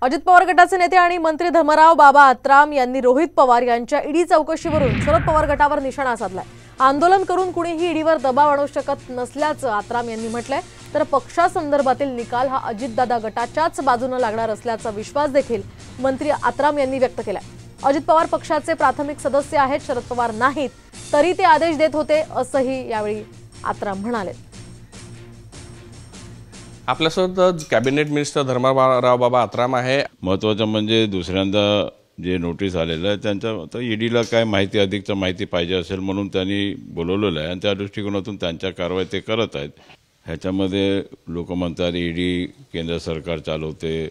अजित पवार गटाचे नेते आणि मंत्री धर्मराव बाबा आत्राम यांनी रोहित पवार यांच्या ईडी चौकशीवरून शरद पवार गटावर निशाणा साधलाय। आंदोलन करून कुणीही ईडीवर दबाव आणू शकत नसल्याचं आत्राम यांनी म्हटलंय। तर पक्षासंदर्भातील निकाल हा अजितदादा गटाच्याच बाजूने लागणार असल्याचा विश्वास देखील मंत्री आत्राम यांनी व्यक्त केलाय। अजित पवार पक्षाचे प्राथमिक सदस्य आहेत, शरद पवार नाहीत, तरी ते आदेश देत होते असंही यावेळी आत्राम म्हणाले। आपल्यासोबत कॅबिनेट मिनिस्टर धर्मराव बाबा आत्राम आहे। महत्त्वाचं म्हणजे दुसऱ्यांदा जे नोटीस आलेलं आहे त्यांच्या आता ईडीला काय माहिती अधिकचं माहिती पाहिजे असेल म्हणून त्यांनी बोलवलेलं आहे आणि त्या दृष्टिकोनातून त्यांच्या कारवाई ते करत आहेत। ह्याच्यामध्ये लोक म्हणतात ईडी केंद्र सरकार चालवते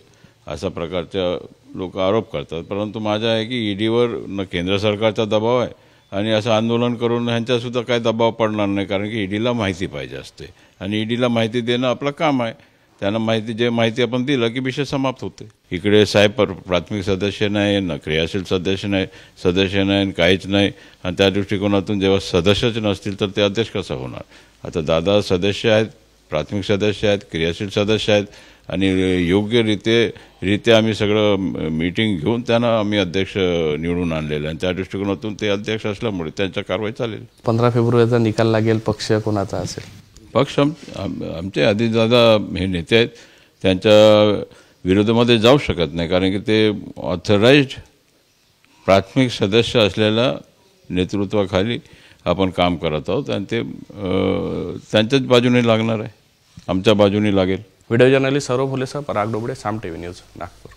अशा प्रकारच्या लोक आरोप करतात, परंतु माझं आहे की ईडीवर न केंद्र सरकारचा दबाव आहे आणि असं आंदोलन करून ह्यांच्यासुद्धा काय दबाव पडणार नाही, कारण की ईडीला माहिती पाहिजे असते आणि ईडीला माहिती देणं आपलं काम आहे। त्यांना माहिती आपण दिलं की विषय समाप्त होते। इकडे साहेब प्राथमिक सदस्य नाही, न क्रियाशील सदस्य नाही, काहीच नाही आणि त्या दृष्टिकोनातून जेव्हा सदस्यच नसतील तर ते अध्यक्ष कसं होणार। आता दादा सदस्य आहेत, प्राथमिक सदस्य आहेत, क्रियाशील सदस्य आहेत आणि योग्यरित्या आम्ही सगळं मीटिंग घेऊन त्यांना आम्ही अध्यक्ष निवडून आणलेलं आणि त्या दृष्टिकोनातून ते अध्यक्ष असल्यामुळे त्यांच्या कारवाई चालेल। 15 फेब्रुवारीचा निकाल लागेल, पक्ष कोणाचा असेल? पक्ष आमचे अजितदादा हे नेते आहेत, त्यांच्या विरोधामध्ये जाऊ शकत नाही, कारण की ते ऑथराइज्ड प्राथमिक सदस्य असलेल्या नेतृत्वाखाली आपण काम करत आहोत आणि ते त्यांच्याच बाजूने लागणार आहे, आमच्या बाजूने लागेल। व्हिडिओ जर्नलिस्ट सौरभ हुलेसह पराग डोबळे, साम टीव्ही न्यूज, नागपूर।